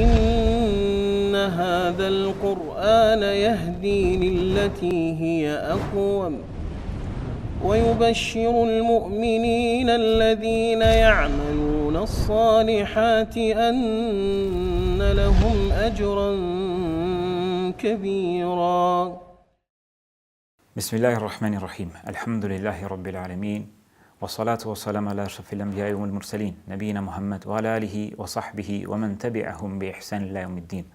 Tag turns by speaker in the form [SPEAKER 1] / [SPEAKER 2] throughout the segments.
[SPEAKER 1] إن هذا القرآن يهدي للتي هي أقوم ويبشر المؤمنين الذين يعملون الصالحات أن لهم أجرا كبيرا.
[SPEAKER 2] بسم الله الرحمن الرحيم. الحمد لله رب العالمين والصلاة والسلام على أشرف الأنبياء والمرسلين نبينا محمد وعلى آله وصحبه ومن تبعهم بإحسان إلى يوم الدين.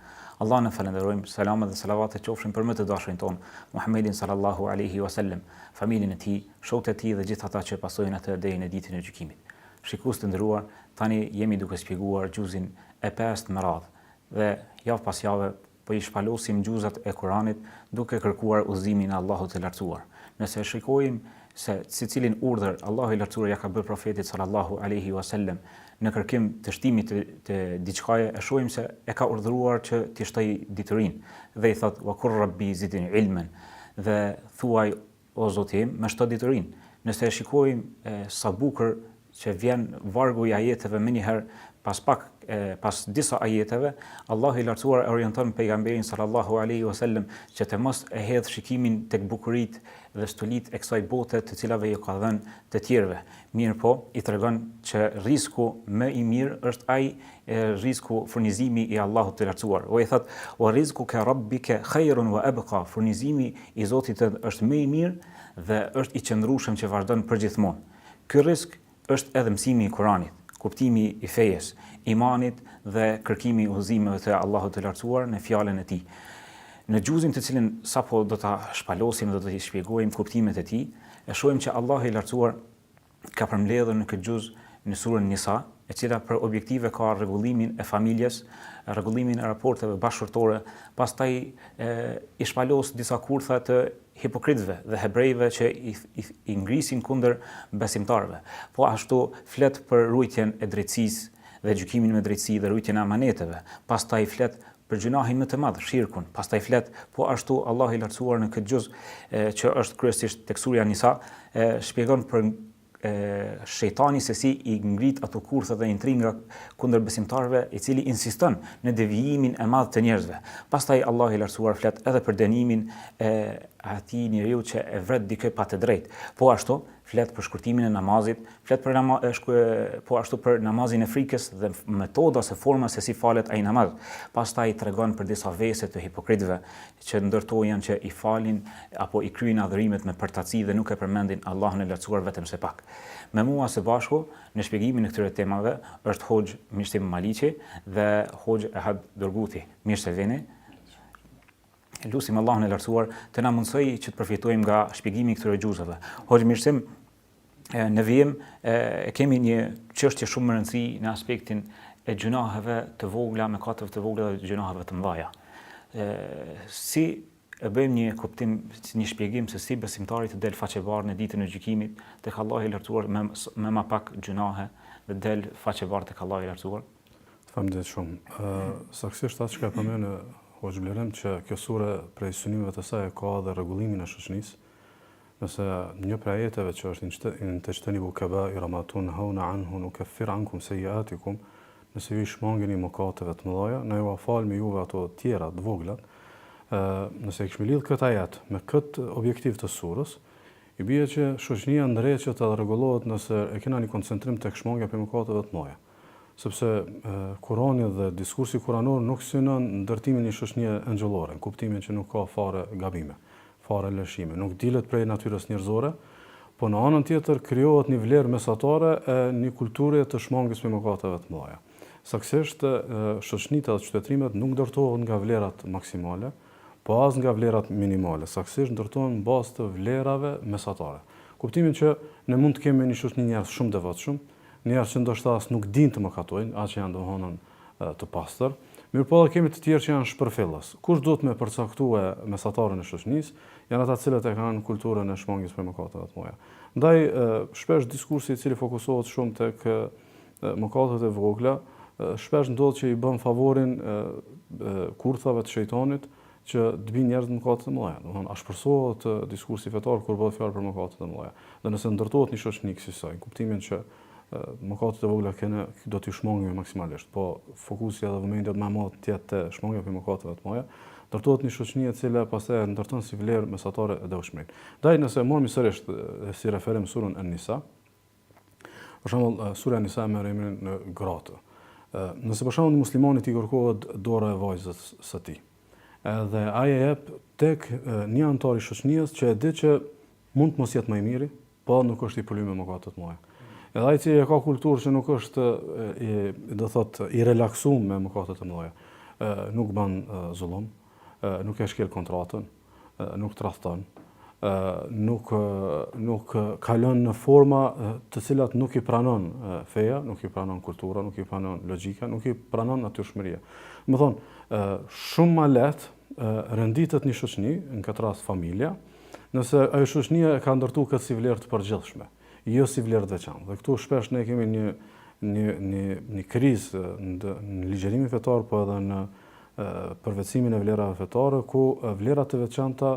[SPEAKER 2] Allah në falenderojmë, selamat dhe salavatet qofshin për më të dashurin ton, Muhammedin sallallahu alaihi wasallam, familjen e tij, shokët e tij dhe gjithë ata që pasojnë atë deri në ditën e gjykimit. Shikues të nderuar, tani jemi duke shpjeguar gjuzin e 5 me radhë dhe javë pas jave po i shpalosim gjuzat e Kuranit duke kërkuar udhëzimin e Allahut të lartësuar. Nëse shikojmë se secilin urdhër Allahu i lartësuar ja ka bërë profetit sallallahu alaihi wasallam në kërkim të shtimit të diçkaje, e shohim se e ka urdhëruar që t'i shtoj diturinë dhe i thot wa kur rabbi zidni ilmen, dhe thuaj o Zoti im, më shto diturinë. Nëse e shikojmë sa bukur që vjen vargu i ajeteve më njëherë pas disa ajeteve, Allahu i lartësuar orienton pejgamberin sallallahu alaihi wasallam që të mos e hedh shikimin tek bukuritë dhe stolit e kësaj bote të cilave i ka dhënë të tjerëve. Mirë po, i tregon që risku më i mirë është ai risku furnizimi i Allahut të lartësuar. O i thot, "Wa rizquka rabbika khairun wa abqa", furnizimi i Zotit është më i mirë dhe është i qëndrueshëm që vazhdon përgjithmonë. Ky risk është edhe mësimi i Kuranit, kuptimi i fejes, imanit dhe kërkimi i udhëzimeve të Allahut të lartësuar në fjalën e tij. Në gjuzin të cilin sapo do ta shpalosim dhe do t'i shpjegojmë kuptimet e tij, e shohim që Allahu i lartësuar ka përmbledhur në këtë gjuz në surën Nisa, e cila për objektive ka rregullimin e familjes, rregullimin e raporteve bashkëtorë, pastaj i shpalos disa kurtha të hipokritëve dhe hebrejve që i ngrisin kundër besimtarëve. Po ashtu flet për ruajtjen e drejtësisë dhe gjykimin me drejtësi dhe ruajtjen e amaneteve. Pastaj flet për gjunahin më të madh, shirkun. Pastaj flet po ashtu Allahu i lartësuar në këtë gjuz që është kryesisht tek surja Nisa, shpjegon për shejtani se si i ngrit ato kurtha dhe intriga kundër besimtarëve, i cili insiston në devijimin e madh të njerëzve. Pastaj Allahu i lartësuar flet edhe për dënimin e atij njeriu që e vret dikë pa të drejtë. Po ashtu flet për shkurtimin e namazit, flet për po ashtu për namazin e frikës dhe metoda se forma se si falet ai namaz. Pastaj tregon për disa vese të hipokritëve që ndërtojnë që i falin apo i kryejnë adhurimet me përtaci dhe nuk e përmendin Allahun e lartësuar vetëm se pak. Me mua së bashku në shpjegimin e këtyre temave është Hoxh Mirësim Maliqi dhe Hoxh Ehad Dorguti. Mirë se vini. Lutim Allahun e lartësuar të na mundsoj që të përfitojmë nga shpjegimi i këtyre gjuzave. Hoxh Mirësim, në vijim kemi një çështje shumë më rëndësishme në aspektin e gjunaheve të vogla, mëkateve të vogla dhe gjunaheve të mëdha. Si e bëjmë një kuptim, një shpjegim se si besimtari të del faqevarë në ditën e gjykimit tek Allahu i lartësuar me ma pak gjunahe dhe del faqevarë tek Allahu i lartësuar?
[SPEAKER 3] Faleminderit shumë. Saktësisht atë që ka përmendur Hoxh Blerem që kjo sure prej synimeve të saj ka edhe rregullimin e shoqënisë. Nëse një prej ajeteve që është in tajtanibu kaba'ira ma tunhauna anhu nukaffir ankum sayyi'atikum, nëse ju shmangeni mëkateve të mëdha, ne ju falmi juve ato të tjera të vogla. Nëse e kishim lidh këtë ajet me këtë objektiv të surës, i bie që shoqënia ndërheqet dhe rregullohet nëse e kena një koncentrim tek shmangja për mëkateve të mëdha. Sepse Kurani dhe diskursi kuranor nuk synon ndërtimin e një shoqënie angjëllore, kuptimin që nuk ka fare gabime, fare lëshime, nuk dilet prej natyrës njerëzore, po në anën tjetër krijohet një vlerë mesatare e një kulture të shmangjes me mëkateve të mëdha. Saktësisht shoqënitë dhe qytetrimet nuk ndërtohen nga vlerat maksimale, po as nga vlerat minimale. Saktësisht ndërtohen bazë të vlerave mesatare. Kuptimin që ne mund të kemi një shoqëni njerëz shumë devotshëm, njerëz që ndoshta as nuk dinë të mëkatojnë, as që janë domthonë të pastër. Mirëpo kemi të tjerë që janë shpërfillës. Kush duhet me përcaktue mesatarën e shoqënisë, janë ata cilët e kanë kulturën e shmangjes për mëkateve të mëdha. Ndaj shpesh diskursi i cili fokusohet shumë tek mëkatet e vogla, shpesh ndodh që i bën favorin kurthave të shejtanit që të bëjnë njerëz mëkate të mëdha. Domthonë ashpërsohet diskursi fetar kur bëhet fjalë për mëkate të mëdha. Dhe nëse ndërtohet një shoqëni kësaj, kuptimin që mëkatet e vogla do t'i shmangim maksimalisht, po fokusi edhe vëmendja më e madhe tjetë te shmangja për mëkateve të mëdha, ndërtohet një shoqëni e cila pastaj ndërton si vlerë mesatare e devotshmërinë. Ndaj nëse morëm sërish si referim surën An-Nisa, për shembull sura An-Nisa merr emrin në gratë. Nëse për shembull muslimani i kërkohet dora e vajzës së tij, edhe ai e jep tek një antar i shoqënisë që e di që mund të mos jetë më i miri, po nuk është i pëlqyer me mëkate të mëdha. Edhe ai që ka kulturë që nuk është i relaksuar me mëkate të mëdha, nuk bën zullum, nuk e shkel kontratën, nuk tradhton, nuk kalon në forma të cilat nuk i pranon feja, nuk i pranon kultura, nuk i pranon logjika, nuk i pranon natyrshmëria. Do thonë, shumë më lehtë renditet një shoqëni, në këtë rast familja, nëse ajo shoqënia e ka ndërtuar këtë si vlerë të përgjithshme, jo si vlerë të veçantë. Dhe këtu shpesh ne kemi një krizë në ligjërimin fetar, po edhe në përvetësimin e vlerave fetare, ku vlerat të veçanta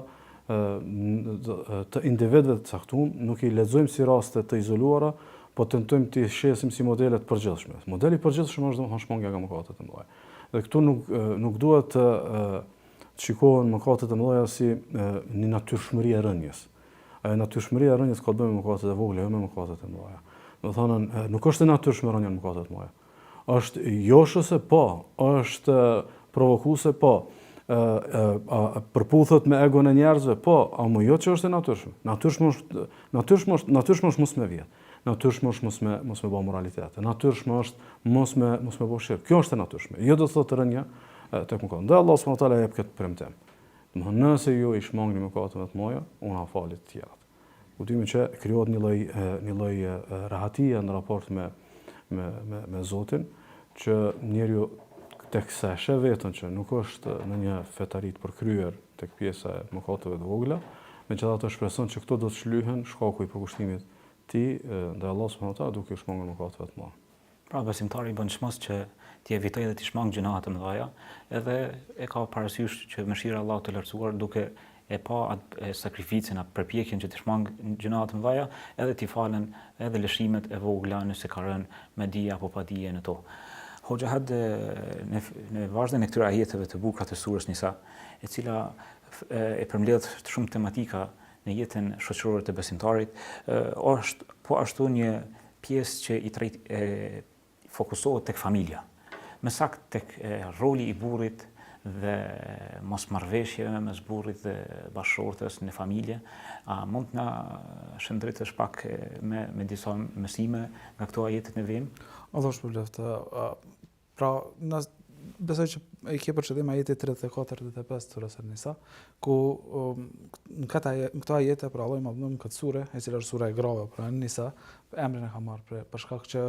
[SPEAKER 3] të individëve të caktuar nuk i lexojmë si raste të izoluara, po tentojmë të shesim si modele të përgjithshme. Modeli i përgjithshëm është domethënë shmangja nga mëkatet e mëdha. Dhe këtu nuk duhet të shikohen mëkatet e mëdha si një natyrshmëri e rënjes. Natyrshmëria e rënjes ka të bëjë me mëkatet e vogla, jo me mëkatet e mëdha. Do thonë, nuk është e natyrshme rënja në mëkatet e mëdha. Është joshëse, po, është provokuese, po, përputhet me egon e njerëzve, po, ama jo që është e natyrshme. Natyrshme është mos me vjet. Natyrshme është mos me bë moralitet. Natyrshme është mos me bë shirk. Kjo është e natyrshme. Jo do të thotë rënja tek mëkat. Dhe Allah subhanahu wa taala jep këtë premtim. Domethënë nëse ju i shmangni mëkatet të mëdha, unë ha falit të tjerat. Kuptimi që krijohet një lloj rahatie në raport me Zotin, që njeriu teksa sheh veten që nuk është në një fetari të përkryer tek pjesa e mëkateve të vogla, megjithatë shpreson që këto do të shlyhen shkaku i përkushtimit të tij ndaj Allahut subhanahu wa taala duke u shmangur mëkateve të mëdha.
[SPEAKER 2] Pra besimtari bën çmos që t'i evitoj dhe t'i shmang gjënat të mëdha, edhe e ka parasysh që mëshira e Allahut të lartësuar duke e pa atë sakrificën, atë përpjekjen që t'i shmang gjënat të mëdha, edhe t'i falen edhe lëshimet e vogla nëse ka rënë me dije apo pa dije në to. Hoxha had në vazhdimin e këtyre ajeteve të bukura të surës Nisa, e cila e përmbledh shumë tematika në jetën shoqërore të besimtarit, është po ashtu një pjesë që i fokusohet tek familja. Më saktë tek roli i burrit dhe mosmarrveshjeve mes burrit dhe bashkëshortes në familje. A mund të na shëndetësh pak me disa mësime nga këto ajete në vim?
[SPEAKER 4] Allah shpëlbeft. Pra, besoj që e ke për qëllim ajeti 34-35 surës An-Nisa, ku në këto ajete për Allah i madhënëm këtë sure, e cila është sura e grave, pra An-Nisa, emrin e ka marrë për shkak që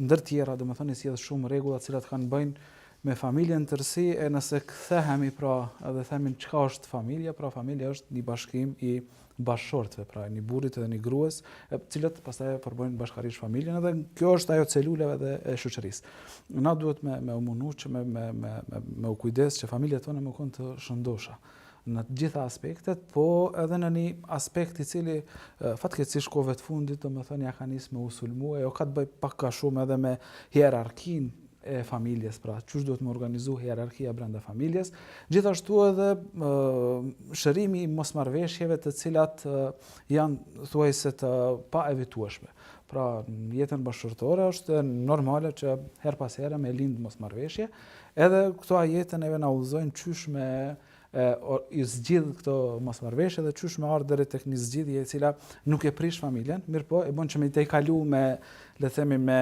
[SPEAKER 4] ndër tjera, dhe më thënë, si edhe shumë rregulla të cilat kanë bëjnë me familjen tërësi, e nëse kthehemi pra edhe themin çka është familja, pra familja është një bashkim i bashkëshortëve, pra një burrit edhe një gruas, cilët pastaj përbëjnë bashkërisht familjen, edhe kjo është ajo celuleve dhe e shoqërisë. Na duhet me u munu që me u kujdes që familjet tona më kanë të shëndosha në të gjitha aspektet, po edhe në një aspekt i cili fatkeqësisht kohëve të fundit, domethënë ja ka nisë me u sulmue, jo ka të bëj pak ka shumë edhe me hierarkinë e familjes, pra çush duhet më organizu hierarkia brenda familjes, gjithashtu edhe shërimi i mosmarrveshjeve të cilat janë thuajse të pa evitueshme. Pra në jetën bashkëshortore është normale që her pas here me lind mosmarrveshje, edhe këto ajete neve na udhëzojnë çysh me i zgjidh këto mosmarrveshje dhe çysh me ardh deri tek një zgjidhje e cila nuk e prish familjen, mirëpo e bën që me i kalu me, le të themi, me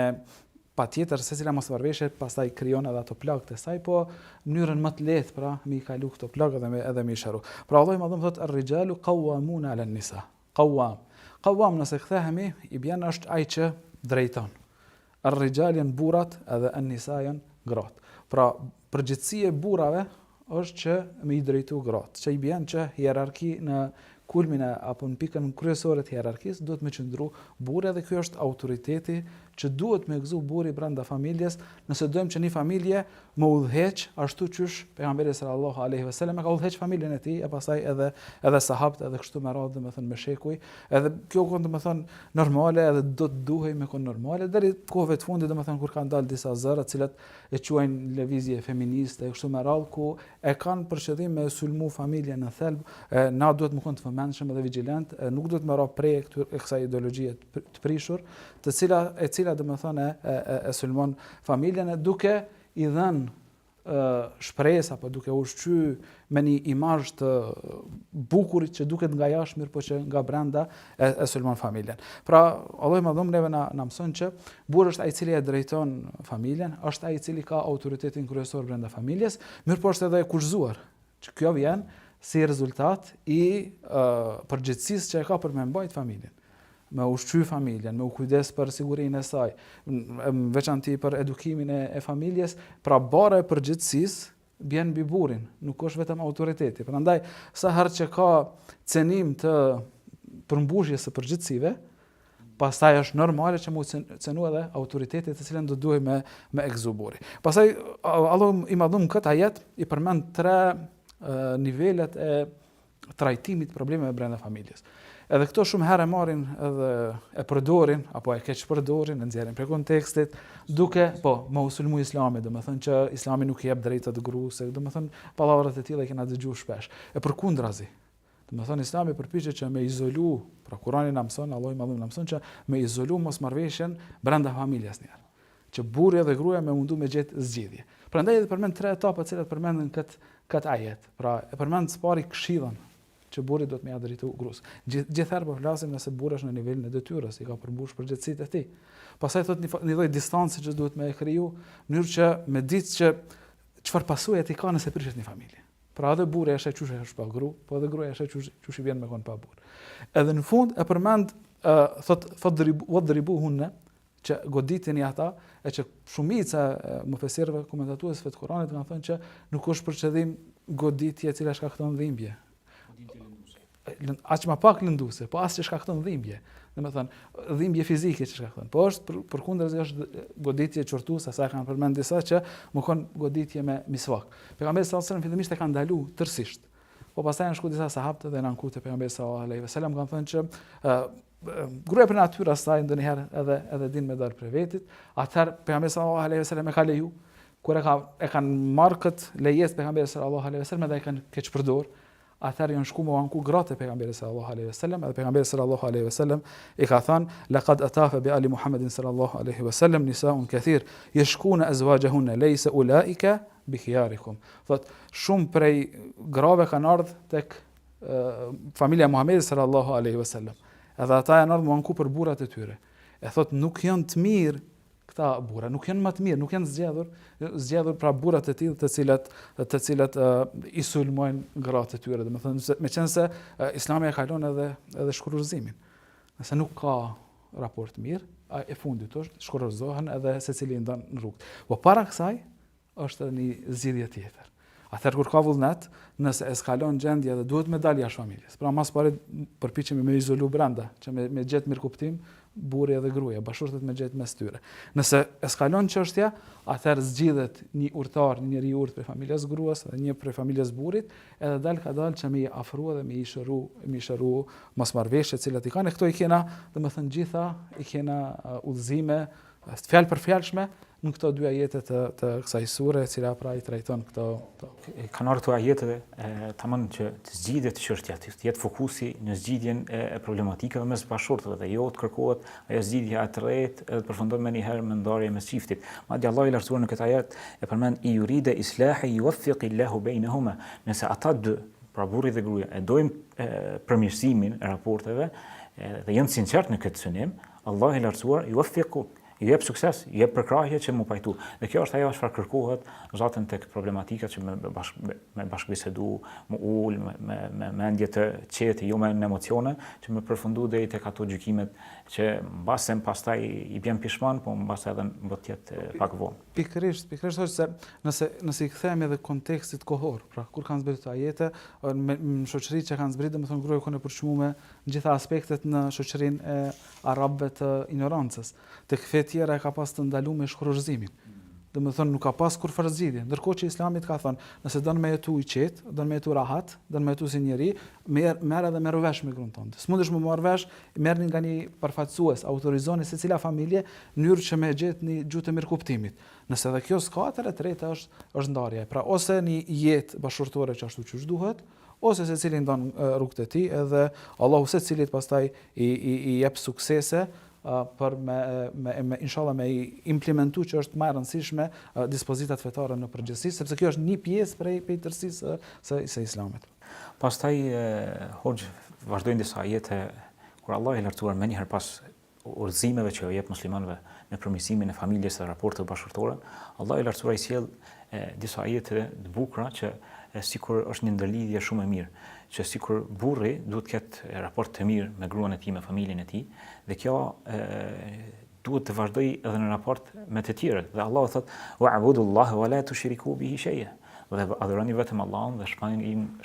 [SPEAKER 4] patjetër secila mosmarrveshje pastaj krijon edhe ato plagë të saj, po në mënyrën më të lehtë pra me i kalu këto plagë edhe me i sharu. Pra Allahu më thotë ar-rijalu qawwamuna 'ala an-nisa. Qawwam nëse kthehemi i bjen është ai që drejton. Ar-rijal janë burrat edhe an-nisa janë gratë. Pra përgjithësia e burrave është që me i drejtu gratë, që i bjen që hierarki në kulmin apo në pikën kryesore të hierarkisë duhet me qëndru burri, dhe ky është autoriteti që duhet me gëzu burri brenda familjes, nëse dojmë që një familje më udhëheq ashtu qysh pejgamberi sallallahu alaihi wasallam ka udhëheq familjen e tij, e pastaj edhe sahabët, edhe kështu me radhë, domethënë me shekuj, edhe kjo kohë domethënë normale, edhe do të duhej me kohë normale deri kohëve të fundit, domethënë kur kanë dalë disa zëra të cilat e quajnë lëvizje feministe e kështu me radhë, ku e kanë për qëllim me sulmu familjen në thelb. Na duhet të qenë të vëmendshëm dhe vigjilent, nuk duhet më ra prej kësaj ideologjie të prishur, e cila domethënë e sulmon familjen duke i dhënë shpresë apo duke ushqyer me një imazh të bukurit që duket nga jashtë mirë, por që nga brenda e sulmon familjen. Pra, Allahu më dhom neve na mëson që burri është ai i cili e drejton familjen, është ai i cili ka autoritetin kryesor brenda familjes, mirë po është edhe e kushzuar. Që kjo vjen si rezultat i përgjegjësisë që e ka për me mbajt familjen, me ushqy familjen, me u kujdes për sigurinë e saj, veçanti për edukimin e familjes, pra bara e përgjegjësisë bjen mbi burrin, nuk është vetëm autoriteti. Prandaj sa herë që ka cenim të përmbushjes së përgjegjësive, pastaj është normale që mu cenu edhe autoritetet të cilën do duhet me egzu burri. Pastaj Allahu i madhum këtë ajet i përmend 3 nivelet e trajtimit problemeve brenda familjes. Edhe këto shumë herë marrin edhe e përdorin apo e keq përdorin, e nxjerrin prej kontekstit, duke më usulmu Islami, domethënë që Islami nuk i jep drejtat gruas, domethënë pallavrat e tilla i kena dëgjuar shpesh. E përkundrazi. Domethënë Islami përpiqet që me izolu, pra Kurani na mëson, Allahu i madhëm na mëson që me izolu mosmarrveshjen brenda familjes njëherë. Që burri dhe gruaja me mundu me gjetë zgjidhje. Prandaj edhe përmend 3 etapa të cilat përmenden kët ajet. Pra e përmend së pari këshillën që burri do të më ia drejtojë gruas. Gjithherë po flasim nëse burri është në nivelin e detyrës, i ka përmbush përgjegjësitë e tij. Pastaj thotë një lloj distancë që duhet me e kriju, në mënyrë që me ditë që çfarë pasojë ti ka nëse prishet një familje. Pra edhe burri është çuçi është pa gru, po edhe gruaja është çuçi vjen me kon pa burr. Edhe në fund e përmend thotë fadribuhunna, që goditini ata, e që shumica mufesirëve, komentatuesve të Kuranit kanë thënë që nuk është për qëllim goditje e cila shkakton dhimbje. Aq më pak lënduse, po as që shkakton dhimbje. Domethënë dhimbje fizike që shkakton. Po është përkundërzi është goditje qortuese, sa kanë përmend disa që më kon goditje me misvak. Pejgamberi sallallahu alajhi wasallam fillimisht e kanë ndalu tërësisht. Po pastaj janë shku disa sahabë dhe kanë kutë pejgamberi sallallahu alajhi wasallam kanë thënë që gruaja për natyrën e saj ndonjëherë edhe din me dal për vetit, atëherë pejgamberi sallallahu alajhi wasallam e ka leju. Kur e kanë marrë këtë lejes pejgamberi sallallahu alajhi wasallam dhe e kanë keq përdor, atëherë janë shku me anku gratë e pejgamberit sallallahu alaihi wasallam, edhe pejgamberi sallallahu alaihi wasallam i ka thënë laqad atafa bi ali Muhammedin sallallahu alaihi wasallam nisaun kathir yashkuna azwajahunna laysa ulaika bi khiyarikum. Thot shumë prej grave kanë ardhur tek familja e Muhamedit sallallahu alaihi wasallam. Edhe ata janë ardhur me anku për burrat e tyre. E thot nuk janë të mirë këta burra, nuk janë më të mirë, nuk janë zgjedhur pra burrat e tillë të cilat i sulmojnë gratë e tyre, domethënë meqense Islami e kalon edhe shkurorëzimin. Nëse nuk ka raport mirë, e fundit është shkurorëzohen edhe secili ndan në rrugë. Po para kësaj është një zgjidhje tjetër. Atëherë kur ka vullnet, nëse eskalon gjendja dhe duhet me dalë jashtë familjes. Pra mas pari përpiqemi me izolu brenda, që me gjetë mirë kuptim burri edhe gruaja, bashkëshortet me gjetë mes tyre. Nëse eskalon çështja, atëherë zgjidhet një urtar, një njeri urt për familjes gruas dhe një për familjes burrit, edhe dal ka dalë që me i afrua dhe me i shëru mosmarrveshje të cilat i kanë. Këto i kena, domethënë gjitha i kena udhëzime fjalë për fjalshme në këto 2 ajete të kësaj sure, e cila pra i trajton këto.
[SPEAKER 2] Kanë ardhur këto ajete tamam që të zgjidhet çështja, të jetë fokusi në zgjidhjen e problematikave mes bashkëshortëve dhe jo të kërkohet ajo zgjidhja e tretë edhe të përfundon më një herë me ndarje mes çiftit. Madje Allahu i lartësuar në këtë ajet e përmend i yurida islahi yuwaffiqillahu bainahuma. Nëse ata dy, pra burri dhe gruaja, e dojnë përmirësimin e raporteve dhe janë sinqert në këtë synim, Allahu i lartësuar yuwaffiqu, ju jep sukses, ju jep përkrahje që mu pajtu. Dhe kjo është ajo çfarë kërkohet zatën tek problematika që me bashkëbisedu, me ul, me mendje të qetë, jo me emocione, që me përfundu deri tek ato gjykimet që mbase pastaj i bjen pishman, po mbase edhe do të jetë pak vonë.
[SPEAKER 4] Pikërisht është se nëse i kthehemi edhe kontekstit kohor, pra kur kanë zbritur ajete, në shoqëritë që kanë zbritur, domethënë gruaja kanë përçmuar në gjitha aspektet në shoqërinë e arabëve të ignorancës. Tek feti tjera e ka pas të ndaluar me shkruarzimin. Domethënë nuk ka pas kur farzgjidhje. Ndërkohë që Islami ka thënë, nëse don me jetu i qetë, don me jetu rahat, don me jetu si njeri, merr edhe merr vesh me gruan tënde. S'mundesh më marr vesh, merrni nga një përfaqësues, autorizoni secila familje në mënyrë që me gjet një gjuhë të mirë kuptimit. Nëse edhe kjo s'ka, atëherë e treta është ndarja. Pra ose një jetë bashkëtorë që ashtu siç duhet, ose secili ndon rrugët e tij, edhe Allahu secilit pastaj i jep suksese për me inshallah me implementu që është më e rëndësishme dispozitat fetare në përgjithësi, sepse kjo është një pjesë prej tërësisë së Islamit.
[SPEAKER 2] Pastaj hoxh vazhdojnë disa ajete kur Allah i lartësuar më njëherë pas udhëzimeve që jep muslimanëve në përmirësimin e familjes dhe raporteve bashkëtorë, Allah i lartësuar i sjell disa ajete të bukura që sikur është një ndërlidhje shumë e mirë, që sikur burri duhet të ketë raport të mirë me gruan e tij, me familjen e tij, dhe kjo duhet të vazhdojë edhe në raport me të tjerët. Dhe Allahu thotë: "Wa'budullaha wa la tushriku bihi shay'a." Dhe adhuroni vetëm Allahun dhe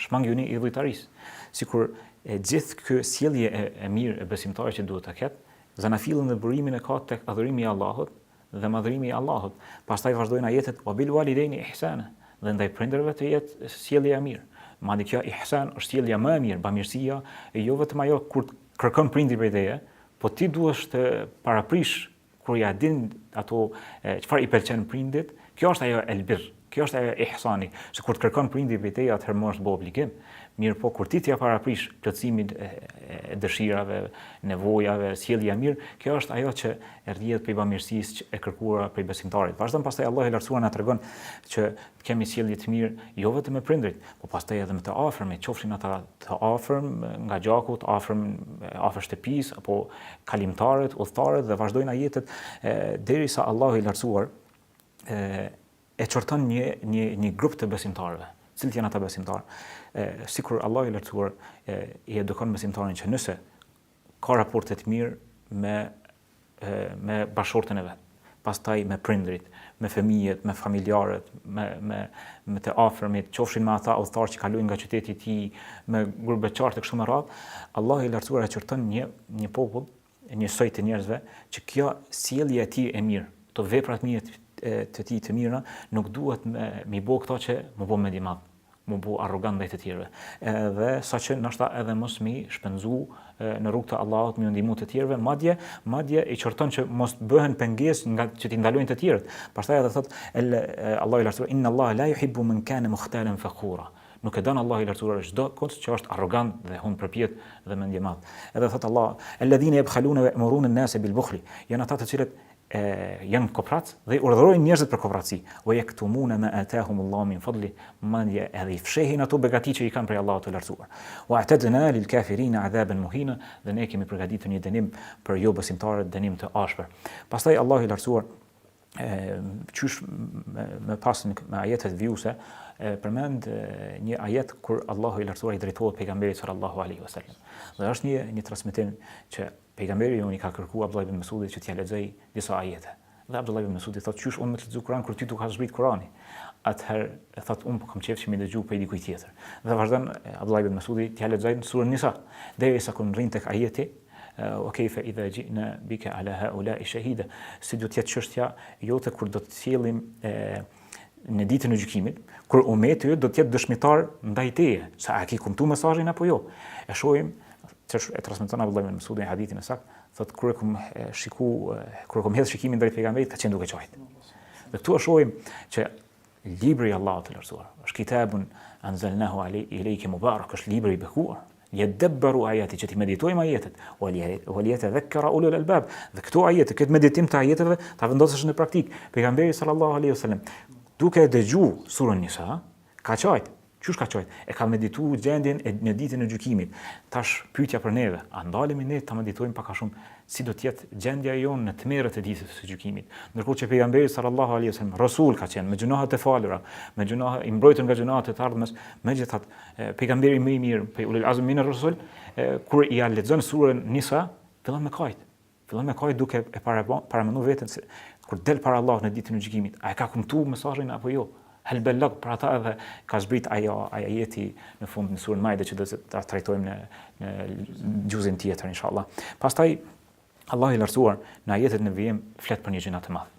[SPEAKER 2] shmangjuni idhujtarisë. Sikur gjithë kjo sjellje e mirë e besimtarit që duhet ta ketë, zanafillin dhe burimin e ka tek adhurimi i Allahut dhe madhërimi i Allahut. Pastaj vazhdojnë ajetet: "Wa bil walidaini ihsana." Dhe ndaj prindërve të jetë sjellje e mirë. Madje kjo ihsan është sjellja më e mirë, bamirësia, jo vetëm ajo kur kërkon prindi prej teje, po ti duhesh të paraprish kur ja din ato çfarë i pëlqen prindit. Kjo është ajo elbir, kjo është ajo ihsani. Se kur të kërkon prindi prej teje, atëherë më është bë obligim. Mirë po kur ti t'ja paraprish plotësimin e dëshirave, nevojave, sjellja mirë, kjo është ajo që rrjedh prej bamirësisë e kërkuara prej besimtarit. Vazhdon pastaj Allah i lartësuar na tregon që të kemi sjellje të mirë jo vetëm me prindrit, por pastaj edhe me të afërmit, qofshin ata të afërm nga gjaku, të afërm afër shtëpisë apo kalimtarët, udhëtarët, dhe vazhdojnë ajetet derisa Allah i lartësuar e çorton një grup të besimtarëve. Cilët janë ata besimtarë? Sikur Allah i lartësuar i edukon besimtarin që nëse ka raporte të mirë me bashortën e vet, pastaj me prindrit, me fëmijët, me familjarët, me të afërmit, qofshin me ata udhëtar që kalojnë nga qyteti i tij, me gurbeqar të kështu me radhë, Allah i lartësuar e qorton një popull, një soi të njerëzve që kjo sjellje e tij e mirë, to veprat mirë të tij të mira nuk duhet me bë këto që më bë më i madh, më bë arrogant ndaj të tjerëve. Dhe saqë ndoshta edhe mos mi shpenzu në rrugt të Allahut, më ndihmu të tjerëve, madje i qorton që mos bëhen pengesë nga që t'i ndalojnë të tjerët. Pastaj edhe thot Allahu i lartësuar: "Inna Allaha la yuhibbu man kana mukhtalan fakhura." Nuk e don Allahu i lartësuar çdo kot që është arrogant dhe humbërpjet dhe mendje madh. Edhe thot Allah: "Alladhina yabkhaluna wa ya'muruna an-nasa bil-bukhli." Janë ata të cilët janë kopratës dhe urdhërojnë njerëzit për kopratësi. Wa yaktumuna ma atahumullahu min fadli, madje edhe i fshehin ato begati që i kanë prej Allahut të lartësuar. Wa a'tadna lil kafirina 'adaban muhina, dhe ne kemi përgatitur një dënim për jo besimtarët, dënim të ashpër. Pastaj Allahu i lartësuar qysh me pas me ajetet vjuese përmend një ajet kur Allahu i lartësuar i drejtohet pejgamberit sallallahu alaihi wasallam. Dhe është një transmetim që pejgamberi i ka kërkuar Abdullah ibn Mesudit që t'ia lexoj disa ajete. Dhe Abdullah ibn Mesudi thotë: "Qysh unë me të lexoj Kur'an kur ti duka zbrit Kur'ani?" Atëherë thotë: "Unë po kam qejf që më dëgjoj prej dikujt tjetër." Dhe vazhdon Abdullah ibn Mesudi t'ia lexoj surën Nisa, derisa kur rrin tek ajeti: "Wa kayfa idha ji'na bika ala ha'ula'i shahida." Si do të jetë çështja jote kur do të sjellim në ditën e gjykimit, kur ummeti do të jetë dëshmitar ndaj teje, sa a ke kuptuar mesazhin apo jo. E shohim që e transmeton Abdullah ibn Mesudi në hadithin e saktë, thotë kur e kam hedh shikimin drejt pejgamberit, ka qenë duke qajt. Dhe këtu e shohim që libri i Allahut të lartësuar është kitabun anzalnahu ilayka mubarak, është libri i bekuar. Yadabbaru ayati, që ti meditojmë ajetet, waliyatadhakkara ulul albab. Dhe këto ajete, këtë meditim të ajeteve ta vendosësh në praktik. Pejgamberi sallallahu alaihi wasallam duke dëgjuar surën Nisa, ka qajt. Qysh ka qajt? E ka medituar gjendjen në ditën e gjykimit. Tash pyetja për neve, a ndalemi ne ta meditojmë pak a shumë si do të jetë gjendja jonë në tmerrët e ditës së gjykimit. Ndërkohë që pejgamberi sallallahu alaihi wasallam rasul ka qenë me gjunahet e falura, me gjunahe i mbrojtur nga gjunahet e të ardhmes, megjithatë pejgamberi më i mirë, pe ulul azm min ar-rusul, kur i lexon surën Nisa, fillon me kajt. Fillon me kajt duke e paramenduar veten se kur del para Allahut në ditën e gjykimit, a e ka kuptuar mesazhin apo jo? Hel bellag, për ata edhe ka zbrit ajo ajeti në fund në surën Maide që do ta trajtojmë në gjuzin tjetër inshallah. Pastaj Allah i lartësuar në ajetet në vijim flet për një gjuna të madh.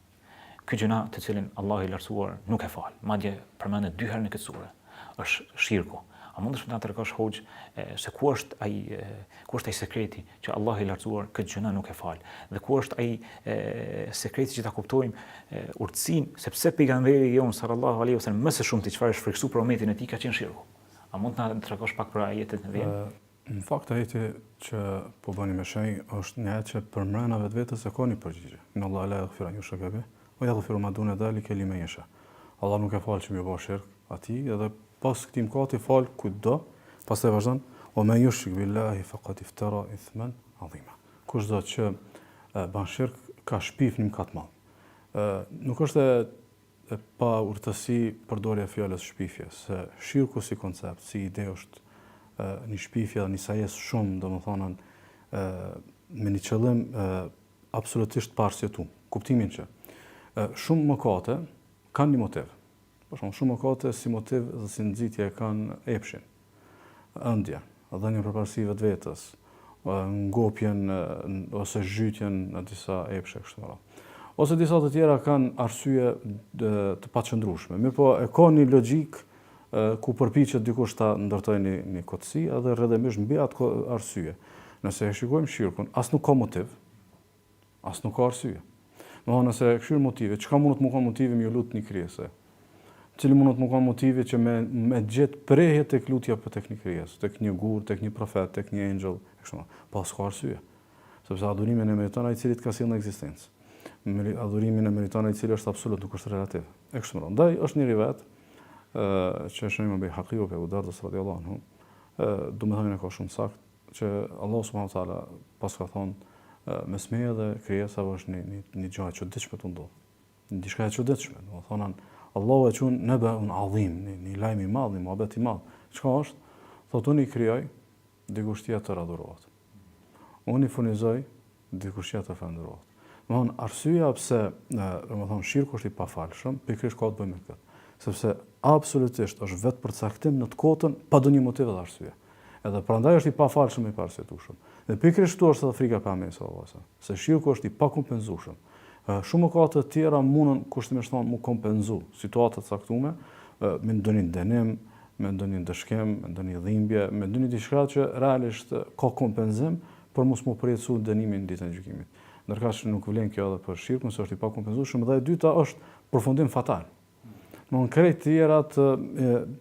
[SPEAKER 2] Ky gjuna të cilin Allah i lartësuar nuk e fal, madje përmendet 2 herë në këtë sure, është shirku. A mundesh të na tregosh hoxh se ku është ai sekreti që Allah i lartësuar këtë gjuna nuk e fal? Dhe ku është ai sekreti që ta kuptojmë urtësinë, sepse pejgamberi jon sallallahu alaihi wasallam më së shumti çfarë është friksu për umetin e tij ka qenë shirku. A mund të na tregosh pak për ajetet në vijim?
[SPEAKER 3] Në fakt ajeti që po bëni me shenjë është një ajet që përmend vetvetes se ka një përgjigje. Inna Allah la yaghfiru an yushraka bih wa yaghfiru ma duna dhalika liman yasha. Allah nuk e fal që më bësh shirk atij, edhe pas këtij mëkati fal kudo, pastaj vazhdon wa man yushrik billahi faqad iftara ithman adhima. Kushdo që bën shirk ka shpif një mëkat të madh. Nuk është e pa urtësi përdorja e fjalës shpifje, se shirku si koncept, si ide është një shpifje dhe një sajes shumë, domethënë me një qëllim absolutisht parsjetuar. Kuptimin që shumë mëkate kanë një motiv. Për shembull, shumë mëkate si motiv dhe si nxitje kanë epshin, ëndja, dhënien përparësi vetvetes, ngopjen ose zhytjen në disa epshe kështu më radh. Ose disa të tjera kanë arsye të paqëndrueshme. Mirpo e ka një logjik ku përpiqet dikush ta ndërtojë një kotësi edhe rrëdhëmisht mbi atë arsye. Nëse e shikojmë shirkun, as nuk ka motiv, as nuk ka arsye. Domethënë nëse e këshir motive, çka mund të më kanë motive më lut një krijesë? Cili mund të më kanë motive që me gjet prehje tek lutja për tek një krijesë, tek një gur, tek një profet, tek një angel, kështu. Pas ka arsye. Sepse adhurimin e meriton ai i cili ka sjellë në ekzistencë. Adhurimin e meriton ai i cili është absolut, nuk është relativ. E kështu me radhë. Ndaj është një rivat që është një Bejhaqi o Abu Darda radhiyallahu anhu, domethënë ka shumë sakt që Allah subhanahu wa taala pas ka thonë mes meje dhe krijesave është një gjë e çuditshme të ndodh. Diçka e çuditshme, domethënë Allahu e quajnë nabaun azim, një lajm i madh, një mohabet i madh. Çka është? Thotë unë i krijoj, dikush tjetër adhurohet. Unë i furnizoj, dikush tjetër falënderohet. Domethënë arsyeja pse domethënë shirku është i pafalshëm, pikërisht ka të bëjë me këtë. Sepse absolutisht është vetë përcaktim në të kotën pa ndonjë motiv dhe arsye. Edhe prandaj është i pafalshëm i parsjetueshëm. Dhe pikërisht këtu është edhe frika për Muhamedit sallallahu alaihi wasallam, se shirku është i pakompenzueshëm. Shumë mëkate të tjera mundën kushtimisht thonë mu kompenzu situata të caktuara me ndonjë dënim, me ndonjë dëshkem, me ndonjë dhimbje, me ndonjë diçka që realisht ka kompenzim për mos mu përjetësu dënimin në ditën e gjykimit. Ndërkaq nuk vlen kjo edhe për shirkun, se është i pakompenzueshëm, dhe e dyta është përfundim fatal. Në krejt të tjerat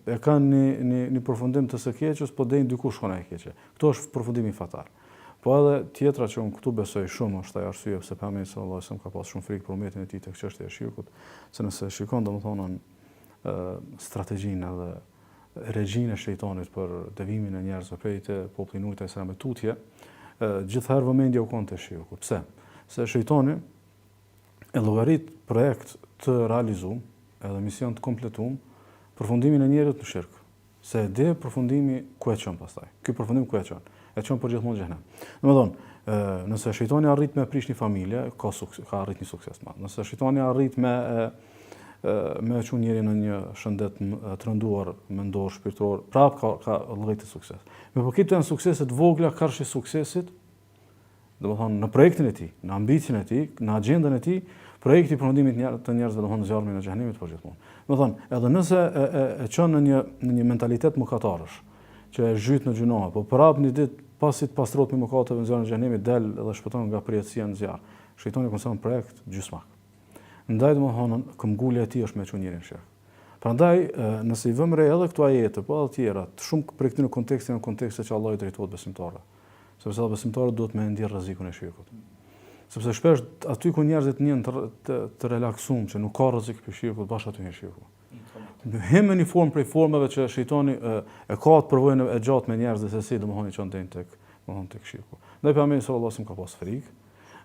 [SPEAKER 3] e kanë një përfundim të së keqës, po dejnë dikush shkon e keqe. Këto është përfundimi fatal. Po edhe tjetra që unë këtu besoj shumë është ai arsye pse Pejgamberi sallallahu alajhi wasallam ka pas shumë frikë për umetin e tij tek çështja e shirkut, se nëse shikon domethënë strategjinë edhe regjinë e shejtanit për devimin e njerëzve prej te populli i Nuhit e me tutje, gjithherë vëmendja u kon te shirku. Pse? Se shejtani e llogarit projekt të realizuar edhe mision të kompletuar përfundimin e njerëzit në shirk. Se dhe përfundimi ku e çon pastaj. Ky përfundim ku e çon? E çon për gjithmonë xhenem. Domethënë, nëse shejtani arrit me prish një familje, ka arrit një sukses të madh. Nëse shejtani arrit me çon njerin në një shëndet të rënduar mendor, shpirtëror, prap ka llogaritë sukses. Me po këto janë suksese të vogla karshi suksesit, domethënë në projektin e tij, në ambicien e tij, në agjendën e tij, projekti i përfundimit të njerëzve domethënë zjarmin e xhenemit për gjithmonë. Domethënë, edhe nëse e çon në një mentalitet mëkatarësh, që e zhyt në gjunoa, po prap një ditë pasi të pastrohet me mëkateve në zjarrin e xhenemit del dhe shpëton nga përjetësia në zjarr. Shejtani konsideron projekt gjysmak. Ndaj domethënë këmbgulja e tij është me çunjerin në shirk. Prandaj nëse i vëmë re edhe këto ajete, po edhe të tjera, shumë prej këtyre kontekste që Allah i drejtohet besimtarëve. Sepse besimtarët duhet me ndjer rrezikun e shirkut. Sepse shpesh aty ku njerëzit janë të relaksuar, që nuk ka rrezik për shirkut, bash aty në shirku. Hem në një formë prej formave që shejtani e ka atë përvojën e gjatë me njerëzit se si domethënë çon deri tek shirku. Ndaj Pejgamberi sallallahu alajhi wasallam ka pas frikë,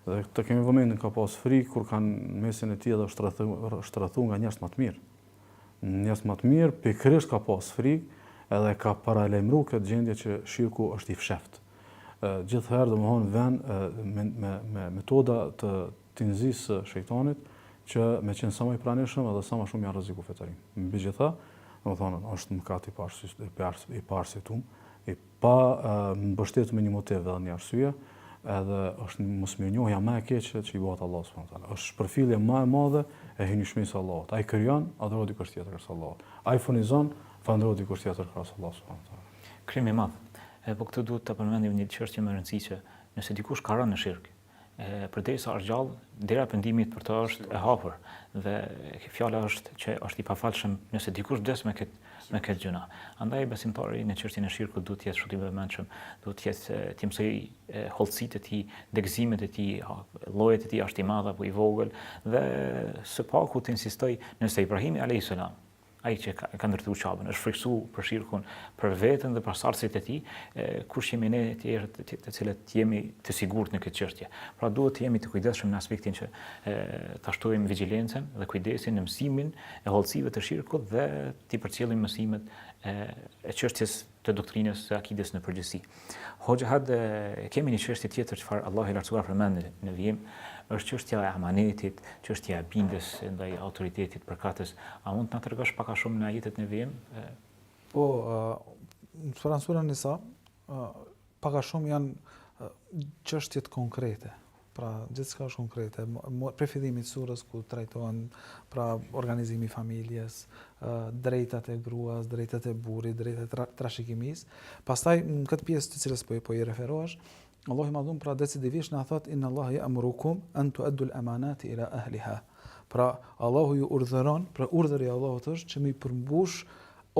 [SPEAKER 3] dhe të kemi vëmendjen ka pas frikë kur kanë mesin e tij edhe shtrëthu nga njerëz më të mirë. Njerëz më të mirë pikërisht ka pas frikë edhe ka paralajmëruar këtë gjendje që shirku është i fshehtë. Gjithherë domethënë vën me metoda të tinzisë së shejtanit që me qenë sa më i pranishëm edhe sa më shumë janë rreziku fetarin. Megjithatë, domethënë është mëkat i parsjetuar, i pa mbështetur me një motiv dhe një arsye, edhe është mosmirënjohja më e keqe që i bëhet Allahu subhanahu wa taala. Është shpërfillje më e madhe e hynjshmërisë së Allahut. Ai krijon, adhurohet dikush tjetër krahas Allahut. Ai furnizon, falënderohet dikush tjetër krahas Allahut subhanahu wa taala.
[SPEAKER 2] Krim i madh. Po këtë duhet të përmendim një çështje më e rëndësishme. Nëse dikush ka rënë në shirk, përderisa është gjallë, dera e pendimit për të është e hapur dhe fjala është që është i pafalshëm nëse dikush vdes me këtë gjëna. Andaj besimtari në çështjen e shirkut duhet të jetë shumë i vëmendshëm, duhet të jetë të mësoj hollësitë e tij, degëzimet e tij, llojet e tij është i madh apo i vogël dhe së paku të insistoj nëse Ibrahimi alayhis salam ai që ka ndërtuar Qabën, është friksu për shirkun, për veten dhe për sarsit e tij, kush jemi ne të tjerë të cilët jemi të sigurt në këtë çështje. Pra duhet të jemi të kujdesshëm në aspektin që ta shtojmë vigjilencën dhe kujdesin në mësimin e hollësive të shirkut dhe të përcjellim mësimet e çështjes të doktrinës së akides në përgjithësi. Hoxha kemi një çështje tjetër çfarë Allahu i lartësuar përmend në vijim, është çështja e amanetit, çështja e bindjes ndaj autoritetit përkatës. A mund të na tregosh pak a shumë në ajetet në vijim?
[SPEAKER 4] Po, në surën Nisa, pak a shumë janë çështjet konkrete. Pra, gjithçka është konkrete. Për fillimit surës ku trajtohen pra organizimi i familjes, drejtat e gruas, drejtat e burrit, drejtat e trashëgimisë. Pastaj në këtë pjesë të cilës po i referohesh, Allahu i Madhum pra decidivisht na thot inna Allaha ya'murukum an tu'addu al-amanati ila ahliha. Pra Allahu ju urdhëron, pra urdhëri i Allahut është që mi përmbush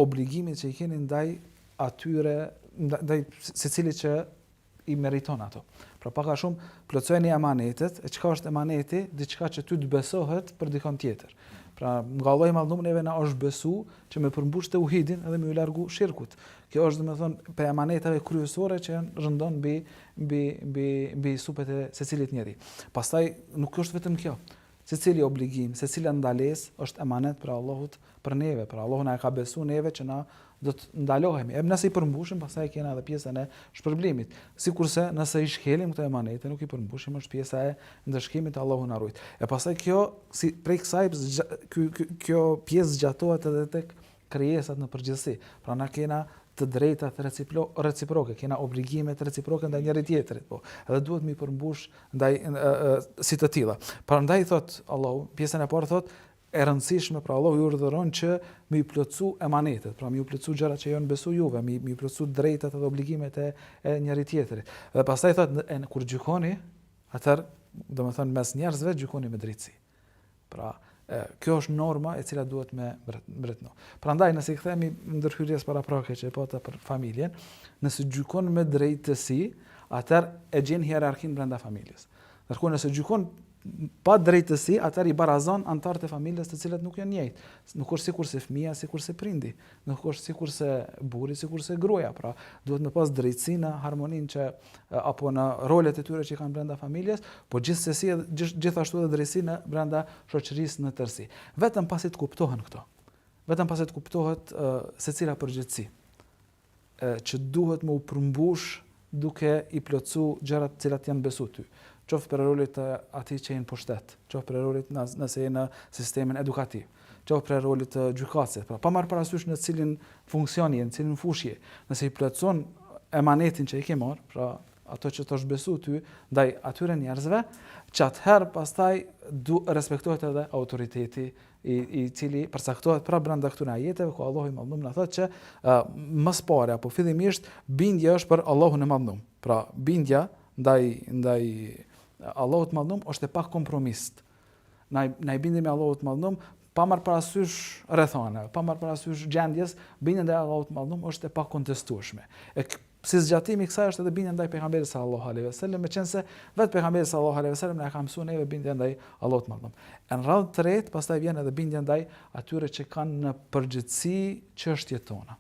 [SPEAKER 4] obligimin që i keni ndaj atyre, ndaj secilit që i meriton ato. Pra pak a shumë plotësojeni amanetet, e çka është amaneti, diçka që ty të besohet për dikon tjetër. Pra nga Allahu i Madhum neve na është besu që me përmbush tauhidin edhe me u largu shirkut. Kjo është domethënë për amanetave kryesore që janë rëndon mbi supet e secilit njeri. Pastaj nuk është vetëm kjo. Secili obligim, secila ndalesë është emanet për Allahut për neve, për Allahu na e ka besu neve që na do të ndalohemi. Nëse i përmbushim, pastaj kena edhe pjesën e shpërblimit. Sikurse nëse i shkelim këto emanete, nuk i përmbushim, është pjesa e ndëshkimit, Allahu na ruaj. E pastaj kjo si prej kësaj kjo pjesë zgjatohet edhe tek krijesat në përgjithësi. Pra na kena të drejtat reciproke, kena obligime të reciproke ndaj njëri tjetrit, po. Edhe duhet mi përmbush ndaj si të tilla. Prandaj thot Allahu, pjesën e parë thot e rëndësishme, pra Allahu ju urdhëron që mi plotësu emanetet, pra mi u plotësu gjërat që janë besu juve, mi plotësu drejtat dhe obligimet e njëri tjetrit. Dhe pastaj thot kur gjykoni, atëherë domethënë mes njerëzve gjykoni me drejtësi. Pra kjo është norma e cila duhet me mbretëno. Prandaj nëse i kthehemi ndërhyrjes paraprake që e pata për familjen, nëse gjykon me drejtësi, atëherë e gjen hierarkinë brenda familjes. Ndërkohë nëse gjykon pa drejtësi, atëherë i barazon anëtarët e familjes të cilët nuk janë njëjtë. Nuk është sikurse fëmia, sikurse prindi, nuk është sikurse burri, sikurse gruaja. Pra, duhet me pas drejtësi në harmoninë që apo në rolet e tyre që kanë brenda familjes, po gjithashtu edhe drejtësi në brenda shoqërisë në tërësi. Vetëm pasi të kuptohen këto. Vetëm pasi të kuptohet secila përgjithësi që duhet me u përmbush duke i plotësu gjërat të cilat janë besu ty. Qoftë për rolit të atij që jenë pushtet, qoftë për rolit nëse jenë në sistemin edukativ, qoftë për rolit të gjykatësit. Pra, pa marrë parasysh në cilin funksioni, në cilin fushje, nëse i plotëson emanetin që i ke marrë, pra ato që të është besu ty ndaj atyre njerëzve, që atëherë pastaj respektohet edhe autoriteti i cili përcaktohet pra brenda këtyre ajeteve ku Allahu i Madhum na thotë që më së pari apo fillimisht bindja është për Allahun e Madhum. Pra bindja ndaj Allahut të Madhum është e pa kompromist. Na i bindemi Allahut të Madhum pa marrë parasysh rrethane, pa marrë parasysh gjendjes, bindja ndaj Allahut të Madhum është e pa kontestueshme. Si zgjatimi i kësaj është edhe bindja ndaj pejgamberit sallallahu alaihi wasallam, meqense vetë pejgamberi sallallahu alaihi wasallam na ka mësuar neve bindja ndaj Allahut të Madhum. Në radhë të tretë, pastaj vjen edhe bindja ndaj atyre që kanë në përgjithësi çështjet tona.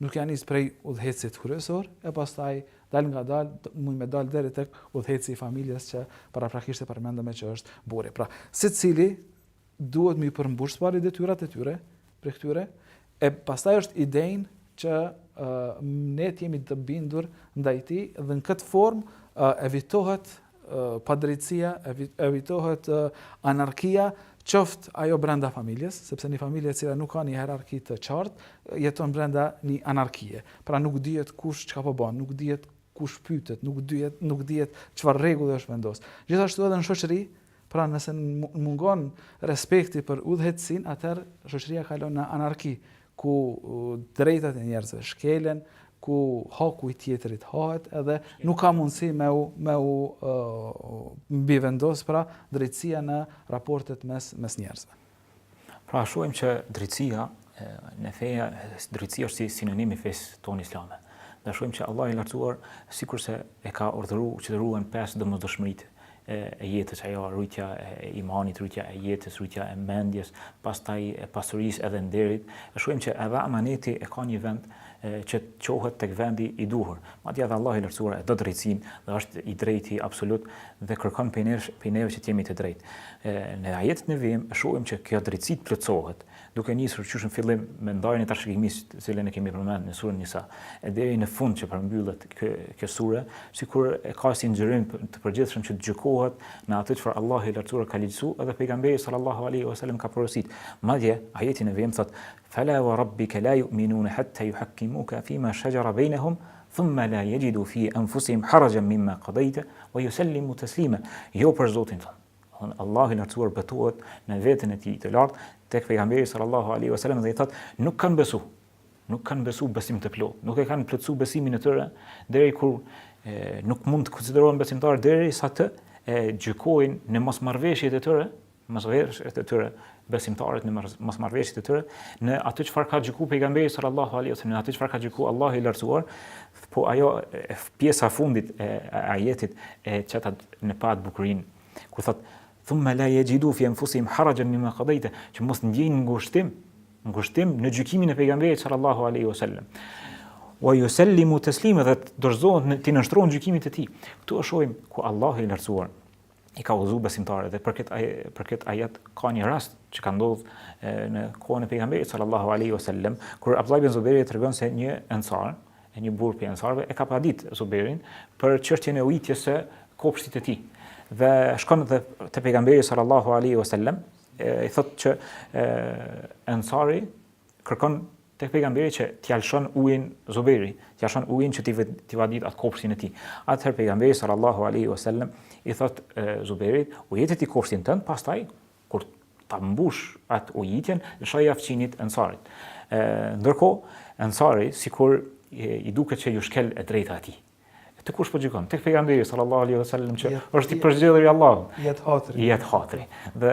[SPEAKER 4] Nuk janë nis prej udhëhecit kryesor, e pastaj dal nga dal, mund me dal deri tek udhëheci i familjes që paraprakisht e përmendëm që është burri. Pra, secili duhet mi përmbush pari detyrat e tyre, për këtyre, e pastaj është idenë që ne jemi të bindur ndaj tij dhe në këtë formë evitohet padrejtësia, evitohet anarkia, qoftë ajo brenda familjes, sepse një familje e cila nuk ka një hierarki të qartë, jeton brenda një anarkie. Pra nuk dihet kush çka po bën, nuk dihet kush pytet, nuk dihet çfarë rregulli është vendos. Gjithashtu edhe në shoqëri, pra nëse mungon respekti për udhëheqësinë, atëherë shoqëria kalon në anarki, ku drejtat e njerëzve shkelen, ku haku i tjetrit hahet edhe nuk ka mundësi me u mbivendos pra drejtësia në raportet mes njerëzve.
[SPEAKER 2] Pra shohim që drejtësia në feja, drejtësia është si sinonim i fesë tonë islame. Dhe shohim që Allah i lartësuar, sikurse e ka urdhëruar që të ruhen 5 domosdoshmëritë e jetës, ajo rujtja e imanit, rujtja e jetës, rujtja e mendjes, pastaj e pasurisë edhe nderit. Shohim që edhe amaneti e ka një vend që qohet tek vendi i duhur. Madje edhe Allah i lartësuar e do drejtsinë dhe është i drejti absolut dhe kërkon prej neve që të jemi të drejtë. Në ajetin e vim shohim që kjo drejtësi plotësohet, duke nisur qysh në fillim me ndarjen e trashëgimisë, të cilën e kemi përmendur në surën Nisa, e deri në fund që përmbyllet kjo sure, sikur e ka si nxjerrim të përgjithshëm që gjykohet në atë çfarë Allahu i lartësuar ka ligjësuar edhe pejgamberi sallallahu alaihi wasallam ka porositur. Madje ajetin e vim thot: "Fala wa rabbika la yu'minuna hatta yuhakkimuka fima shajara bainahum thumma la yajidu fi anfusihim harajan mimma qadayta wa yusallimu taslima." Jo për Zotin ton. Allahu i lartësuar betohet në veten e tij të lartë tek pejgamberi sallallahu alaihi wasallam dhe i thot nuk kanë besu besim të plot, nuk e kanë plotësuar besimin e tyre deri kur nuk mund të konsiderohen besimtarë derisa të gjykojnë në mosmarrveshjet e tyre, besimtarët në mosmarrveshjet e tyre, në atë çfarë ka gjykuar pejgamberi sallallahu alaihi wasallam, në atë çfarë ka gjykuar Allahu i lartësuar, po ajo pjesa fundit e ajetit e çetat në pa të bukurinë, ku thot thumma la yajidu fi anfusihim harajan mimma qadayta, që mos ndjejnë ngushtim në gjykimin e pejgamberit sallallahu alaihi wasallam. Wa yusallimu taslima, dhe dorëzohen të nënshtrohen gjykimit të tij. Këtu e shohim ku Allahu i lartësuar i ka udhëzuar besimtarët dhe për këtë ajet ka një rast që ka ndodhur në kohën e pejgamberit sallallahu alaihi wasallam, kur Abdullah ibn Zuberi tregon se një ansar, një burr prej ansarëve e ka paditur Zuberin për çështjen e ujitjes së kopshtit të tij. Dhe shkon dhe te pejgamberi sallallahu alaihi wasallam, i thotë që ansari kërkon tek pejgamberi që t'i lëshon ujin Zuberi, t'i lëshon ujin që t'i vadit atë kopshtin e tij. Atëherë pejgamberi sallallahu alaihi wasallam i thotë Zuberit, ujete ti kopshtin tënd, pastaj kur ta mbush atë ujitjen, lëshoj javçinit ansarit. Ndërkohë ansari sikur i duket që ju shkel e drejta atij. Të kush po gjykon? Tek pejgamberi sallallahu alaihi wasallam që është i përzgjedhur i Allahut. Jet hatri. Dhe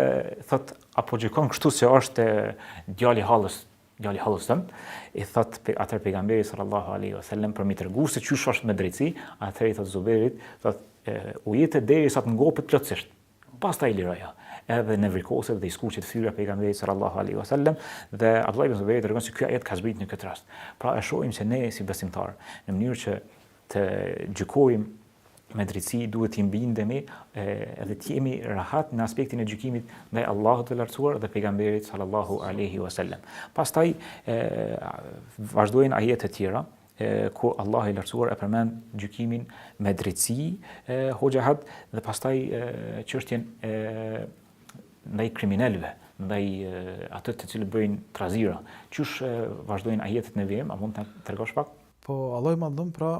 [SPEAKER 2] thot apo gjykon kështu se është djali hallës tënd, i thot atëherë pejgamberi sallallahu alaihi wasallam për mi tregu se çysh është me drejtësi, atëherë i thot Zuberit, thot ujete derisa të ngopet plotësisht. Pastaj liroja. Edhe në vrikoset dhe i skuqet fyra pejgamberit sallallahu alaihi wasallam, dhe Abdullah ibn Zuberi tregon se ky ajet ka zbritur në këtë rast. Pra e shohim se ne si besimtar në mënyrë që të gjykojmë me drejtësi duhet të bindemi edhe të jemi rahat në aspektin e gjykimit ndaj Allahut të lartësuar dhe pejgamberit sallallahu alaihi wasallam. Pastaj vazhdojnë ajete tjera ku Allah i lartësuar e përmend gjykimin me drejtësi, hoxha dhe pastaj çështjen ndaj kriminalëve, ndaj atë të cilët bëjnë trazira. Qysh vazhdojnë ajetet në vim, a mund të tregosh pak?
[SPEAKER 4] Po Allah i madhëm pra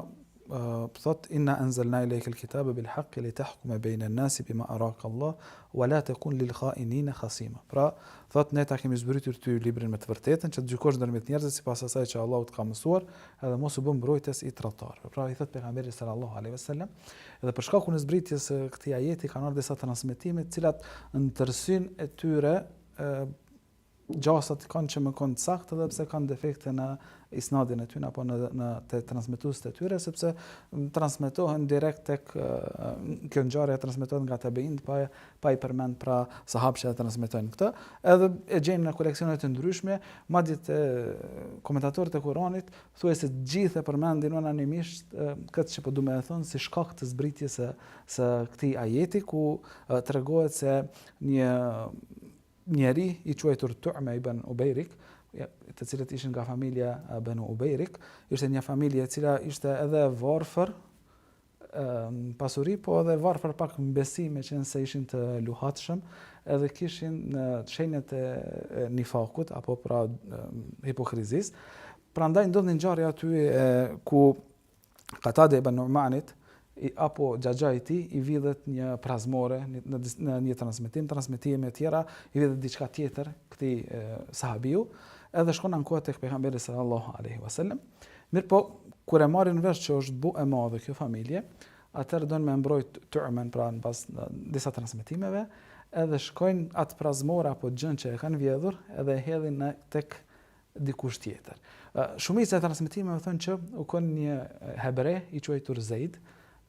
[SPEAKER 4] thot inna anzalna ilayka al-kitaba bil haqqi li tahkuma bayna an-nasi bima araka Allah wa la takun lil kha'inina khasima. Pra thot ne ta kemi zbritur ty librin me të vërtetën që të gjykosh ndërmjet njerëzve sipas asaj që Allahu të ka mësuar, edhe mos u bë mbrojtës i tradhtarëve. Pra i thot pejgamberi sallallahu alaihi wasallam, edhe për shkakun e zbritjes së këtij ajeti kanë ardhur disa transmetime të cilat në tërësinë e tyre gjasat kanë që më kanë saktë edhe pse kanë defekte në isnadin e tyre apo në të transmetuesit e tyre, sepse transmetohen direkt tek kjo ngjarje transmetohet nga tabein pa i përmend pra sahabë që transmetojnë këtë, edhe e gjejmë në koleksione të ndryshme, madje te komentatorët e Kuranit thuajse të gjithë e përmendin unanimisht këtë që po duam të thonë si shkak të zbritjes së këtij ajeti ku tregohet se një njeri i quajtur Tu'me ibn Ubejrik, të cilët ishin nga familja Banu Ubejrik, ishte një familje e cila ishte edhe varfër pasuri, po edhe varfër pak në besime që nëse ishin të luhatshëm, edhe kishin shenjat e nifakut, apo pra hipokrizis. Prandaj ndodh një ngjarje aty ku Katade ibn Nu'manit apo xhaxhai i tij i vidhet një prazmore në një transmetime të tjera i vidhet diçka tjetër këtij sahabiu, edhe shkon ankohet tek pejgamberi sallallahu alaihi wasallam. Mirpo kur e marrin vesh që është bu e madhe kjo familje, atëherë don me mbrojt tyrmen pra në pas disa transmetimeve, edhe shkojnë atë prazmore apo gjën që e kanë vjedhur edhe e hedhin tek dikush tjetër. Shumica e transmetimeve thonë që u kon një hebre i quajtur Zeid,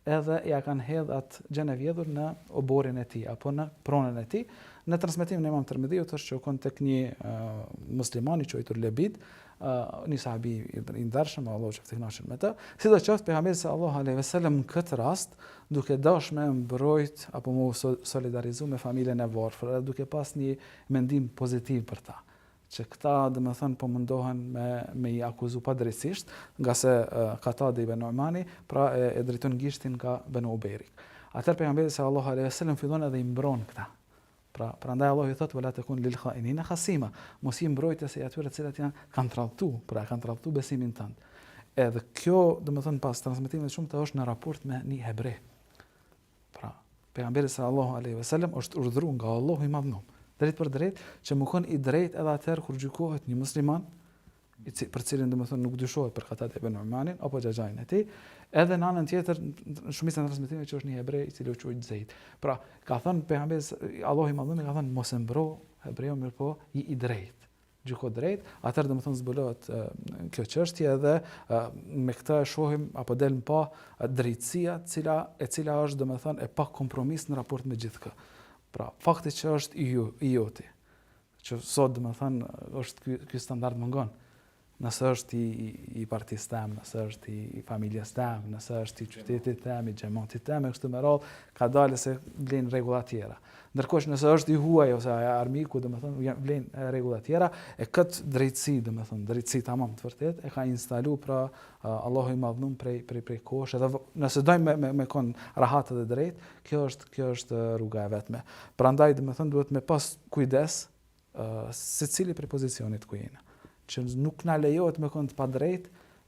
[SPEAKER 4] edhe ja kanë hedh atë gjën e vjedhur në oborin e tij apo në pronën e tij. Në transmetimin e Imam Tirmidhiut është që u kon tek një musliman i quajtur Lebid, një sahabi i ndershëm, Allahu qoftë i kënaqur me të. Sidoqoftë pejgamberi sallallahu alaihi wasallam në këtë rast, duke dashur me mbrojt apo me solidarizu me familjen e varfër, duke pas një mendim pozitiv për ta, që këta domethënë po mundohen me i akuzu padrejtisht, nga se Katade ibn Nu'mani pra e drejton gishtin nga Banu Ubejrik. Atëherë pejgamberi sallallahu alaihi wasallam fillon edhe i mbron këta. Prandaj Allahu i thotë wala takun lil kha'inina khasima, mos i mbrojtës e atyre të cilat kanë tradhtu besimin tënd. Edhe kjo domethënë pas transmetimeve shumë të është në raport me një hebre. Pra pejgamberi sallallahu alaihi wasallam është urdhëruar nga Allahu i Madhnuar drejt për drejt që më kon i drejt edhe atëherë kur gjykohet një musliman për cilin domethënë nuk dyshohet për Katade ibn Nu'manin apo xhaxhain e tij, edhe në anën tjetër shumica e transmetimeve që është një hebrej i cili u quajt Zeid. Pra ka thënë pejgamberi Allahu i Madhnuar ka thënë mos e mbro hebreu, mirë po i drejt, gjyko drejt, atëherë domethënë zbulohet kjo çështje edhe me këtë shohim apo del pa drejtësia e cila është domethënë e pa kompromis në raport me gjithkë. Pra, fakti që është i joti, që sot domethënë është ky standard mungon. Nëse është i partisë tem, nëse është i familjes tem, nëse është i qytetit tem, i xhamatit tem, kështu me radhë, ka dalë se vlen rregulla tjera. Ndërkohë që nëse është i huaj ose armiku, domethënë vlen rregulla tjera, e këtë drejtësi, domethënë drejtësi tamam të vërtet e ka instaluar pra Allahu i Madhnuar prej kohësh, edhe nëse dojmë me kon rahat dhe drejt, kjo është rruga e vetme. Prandaj domethënë duhet me pas kujdes secili prej pozicionit ku jeni, që nuk na lejohet me kon të padrejt,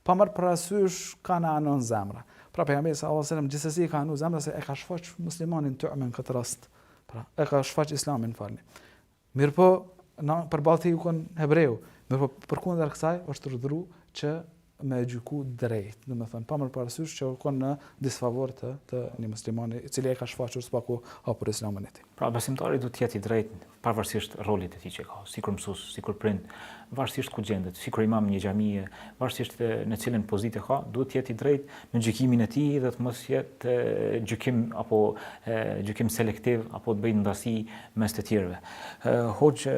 [SPEAKER 4] pa marrë parasysh ka na anon zemra. Pra pejgamberi sallallahu alajhi wasallam gjithsesi ka anon zemra se e ka shfaq muslimanin tyrmen në këtë rast. Pra e ka shfaq islamin, falni. Mirpo për ballti u kon hebreu, mirpo përkundër kësaj është urdhëruar që me gjyku drejt, domethënë pa marrë parasysh që u kon në disfavor të një muslimani i cili e ka shfaqur spaku hapur islamin e tij.
[SPEAKER 2] Pra besimtari duhet të jetë i drejtë pavarësisht rollit e tij që ka, sikur mësues, sikur prind, varësisht ku gjendet, sikur imam një xhamie, varësisht në cilën pozitë ka, duhet të jetë i drejtë në gjykimin e tij dhe të mos jetë gjykim selektiv apo të bëjë ndasi mes të tjerëve. Hoxh,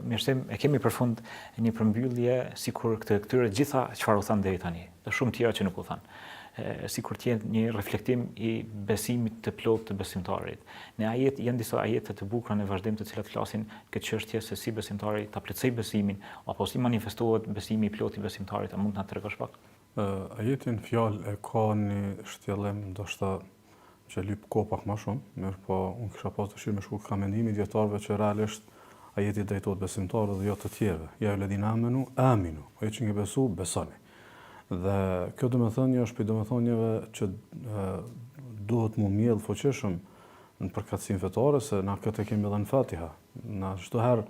[SPEAKER 2] mirësim, e kemi përfund një përmbyllje sikur këtyre gjitha çfarë u thanë deri tani, dhe shumë tjera që nuk u thanë. Sikur të jetë një reflektim i besimit të plot të besimtarit. Në ajet janë disa ajete të bukura në vazhdim të cilat flasin këtë çështje se si besimtari ta plotësoj besimin apo si manifestohet besimi i plot i besimtarit. A mund ta tregosh pak?
[SPEAKER 3] Ajetin fjalë e ka një shtjellim ndoshta që lyp kohë pak më shumë, mirëpo unë kisha pas dëshirë me shku ka mendimi dietarëve që realisht ajeti drejtohet besimtarëve dhe jo të tjerëve. Ja ledina amenu, ajo që nge besu, besoni. Dhe kjo domethënie është për domethënieve që duhet mu mjell fuqishëm në përkatësinë fetare, se na këtë kemi edhe në Fatiha. Na çdo herë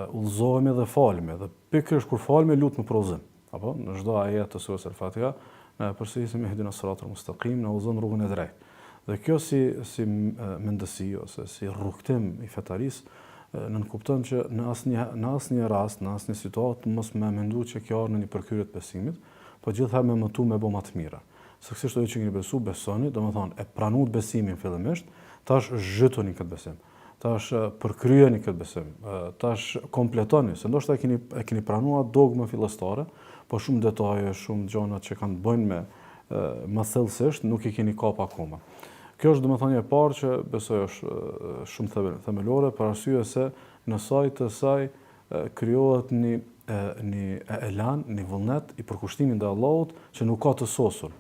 [SPEAKER 3] udhëzohemi dhe falemi, dhe pikërisht kur falemi lutemi për udhëzim. Apo në çdo ajet të surës Al-Fatiha përsërisim ihdinas siratal mustaqim, na udhëzon rrugën e drejtë. Dhe kjo si mendësi ose si rrugtim i fetarisë nënkupton që në asnjë rast, në asnjë situatë mos më mendu që kjo është në një përkryer të besimit, po gjithëherë me mëtu me bo më të mira. Saktësisht ajo që keni besu, besoni, domethënë e pranuat besimin fillimisht, tash zhytoni këtë besim. Tash përkryeni këtë besim. Tash kompletoni, se ndoshta e keni pranuar dogmën fillestare, po shumë detaje, shumë gjëra që kanë të bëjnë me më thellësisht nuk i keni kap akoma. Kjo është domethënie e parë që besoj është shumë themelore, për arsye se në saj të saj krijohet një elan, një vullnet i përkushtimit ndaj Allahut që nuk ka të sosur,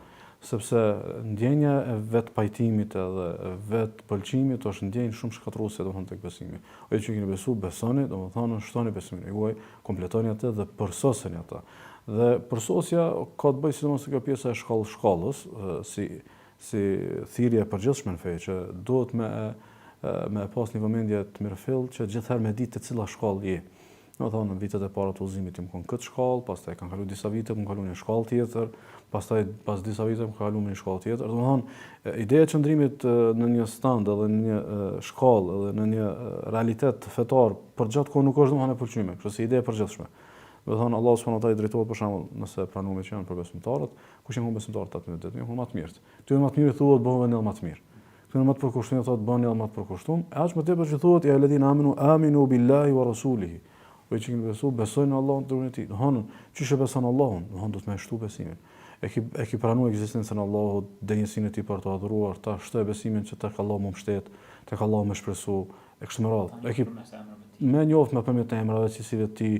[SPEAKER 3] sepse ndjenja e vet pajtimit edhe vet pëlqimit është ndjenjë shumë shkatërruese domethënë tek besimi. Ajo që keni besu, besoni, domethënë shtoni besimin e juaj, kompletoni atë dhe përsoseni atë. Dhe përsosja ka të bëjë sidomos kjo pjesa e shkollës, si thirrje e përgjithshme në fe, që duhet me pas një vëmendje të mirëfill që gjithherë me ditë të cila shkollë je. Do të thonë në vitet e para të udhëzimit më kanë këtë shkollë, pastaj kanë kaluar disa vite, më kaluar në shkollë tjetër, pastaj pas disa vite më kaluar në shkollë tjetër. Do të thonë ideja e qëndrimit në një stand edhe në një shkollë edhe në një realitet fetar për gjatë kohë nuk është domosdoshmë e pëlqyeshme, kështu si ide e përgjithshme. Do të thonë Allah subhanahu wa taala i drejtohet për shembull nëse pranumet që janë për besimtarët, kush janë besimtarët aty në ditë, janë më të mirë. Ty më të mirë thuhet bëhen edhe më të mirë. Këto më të përkushtuar thotë bëni edhe më të përkushtuar. E aq më tepër që thuhet ja alladhina aminu billahi wa rasulihi. Po që besojnë në Allahun dhe në tij. Do thonë, çish e beson Allahun, do thonë do të më shtu besimin. E ki pranuar ekzistencën e Allahut, denjësinë e tij për të adhuruar, ta shtoj besimin që tek Allahu më mbështet, tek Allahu më shpresu e kështu me radhë. E ki me njoft me përmjet e emrave të cilësive të tij,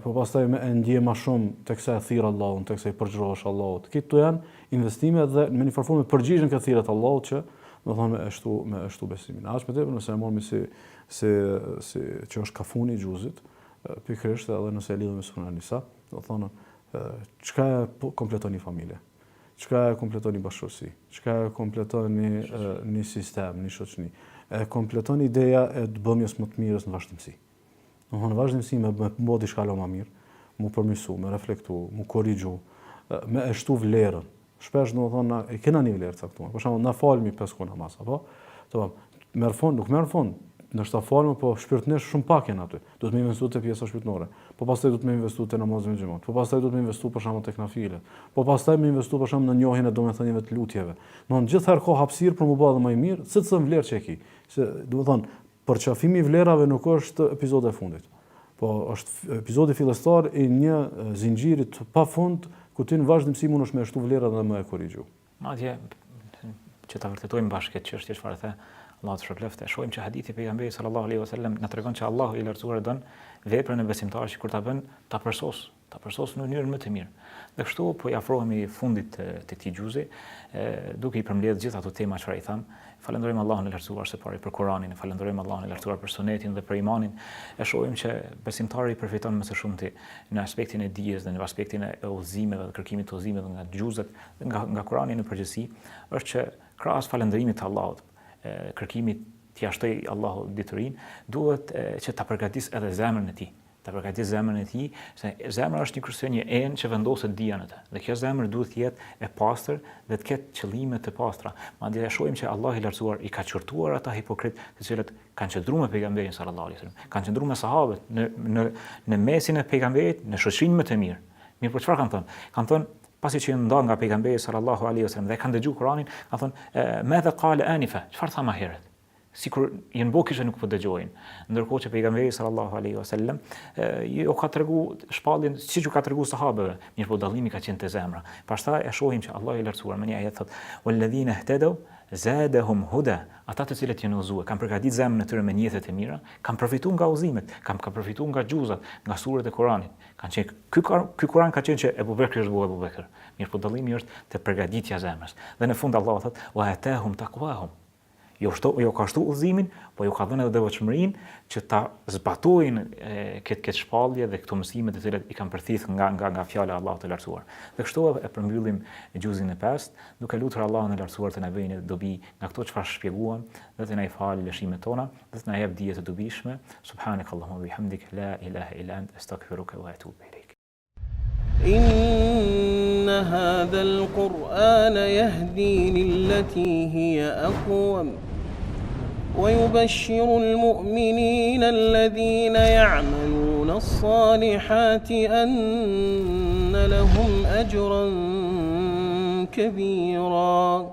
[SPEAKER 3] po pastaj me ndje më shumë teksa e thirr Allahun, teksa i përgjigjesh Allahut. Këto janë investime dhe me një formë përgjigjen ka thirrët Allahut që do thonë me shtu besimin. As më tepër nëse e marrim si që është kafuni i xhuzit, pikërisht edhe nëse e lidhëm me Sunan Nisa, do thonë çka kompleton një familje, çka kompleton një bashkësi, çka kompleton një sistem, një shoqëri, e kompleton ideja e të bëmjes më të mirës në vazhdimsi. Do thonë vazhdimsi me bë diçka më mirë, mu përmirësu, me reflektu, mu korrigju, me e shtu vlerën. Shpesh do thonë e kena një vlerë caktuar. Për shembull, na falmi 5 kohë namaz, apo? Tamam. Merr fond, nuk merr fond. Ndoshta falme, po shpirtënesh shumë pak janë aty. Do të më investu te pjesa shpirtënore. Po pastaj do të më investu te namazi me xhamat. Po pastaj do të më investu për shembull tek nafilet. Po pastaj më investu për shembull në njohjen e domethënieve të lutjeve. Domthon gjithherë ka hapësirë për më bë edhe më i mirë, se vlerë që e ki. Se do të thonë, përqafimi i vlerave nuk është epizodi i fundit. Po është epizodi fillestar i një zinxhiri të pafund ku ti në vazhdimsi mundesh me shtu vlerat dhe më e korrigju.
[SPEAKER 2] Madje që ta vërtetojmë bashkë këtë çështje çfarë the Allah të shpërblefte. Shohim që hadithi pejgamberit sallallahu alaihi wasallam na tregon që Allahu i lartësuar don veprën e besimtarit që kur ta bën ta përsos në mënyrën më të mirë. Dhe kështu po i afrohemi fundit të këtij xhuzi, duke i përmbledhur gjithë ato tema që i tham. Falenderojmë Allahun e lartësuar së pari për Kur'anin, falenderojmë Allahun e lartësuar për sunetin dhe për imanin. E shohim që besimtari përfiton më së shumti në aspektin e dijes dhe në aspektin e udhëzimeve dhe kërkimit të udhëzimeve nga xhuzet, nga Kur'ani në përgjithësi, është që krahas falënderimit të Allahut, kërkimit t'i jashtoj Allahu ditërinë, duhet që ta përgatis edhe zemrën e tij. Ta përgatis zemrën e tij, se zemra është një kryesë, një enë që vendoset dia në të. Dhe kjo zemër duhet të jetë e pastër dhe të ketë qëllime të pastra. Madje e shohim që Allahu i lartësuar i ka qortuar ata hipokrit, të cilët kanë qëndruar me pejgamberin sallallahu alaihi wasallam, kanë qëndruar me sahabët në mesin e pejgamberit, në shoqërinë më të mirë. Mirë, por çfarë kanë thënë? Kanë thënë pasi që janë nda nga pejgamberi sallallahu alaihi wasallam dhe kanë dëgjuar Kur'anin, kanë thënë madha qala anifa, çfarë tha më herët? Sikur janë bokë nuk po dëgjojnë. Ndërkohë që pejgamberi sallallahu alaihi wasallam jo ka treguar shpalljen siç u ka treguar sahabëve, mirë po dallimi ka qenë te zemra. Pastaj e shohim që Allahu i lartësuar në një ajet thotë: "Walladhina ihtadaw zadahum huda", ata të cilët janë udhëzuar, kanë përgatitur zemrën e tyre me niyete të mira, kanë përfituar nga udhëzimet, kanë përfituar nga xhuzat, nga suret e Kuranit. Kanë qenë ky Kuran ka qenë që Ebu Bekri është Ebu Bekr. Mirë po dallimi është te përgatitja e zemrës. Dhe në fund Allahu thotë: "Wa atahum taqwahum", jo ka shtu udhëzimin, po ju ka dhënë edhe devotshmërinë që ta zbatojnë këtë shpallje dhe këto mësime të cilat i kanë përthith nga fjala e Allahut të lartësuar. Dhe kështu e përmbyllim gjuzin e 5, duke lutur Allahun e lartësuar të na bëjë dobi nga këto çfarë shpjeguam dhe të na i falë lëshimet tona dhe të na jap dije të dobishme. Subhanakallahumma wa bihamdik, la ilaha illa ant, astaghfiruka wa atubu ilaik.
[SPEAKER 1] إن هذا القرآن يهدي للتي هي أقوم ويبشر المؤمنين الذين يعملون الصالحات أن لهم أجرا كبيرا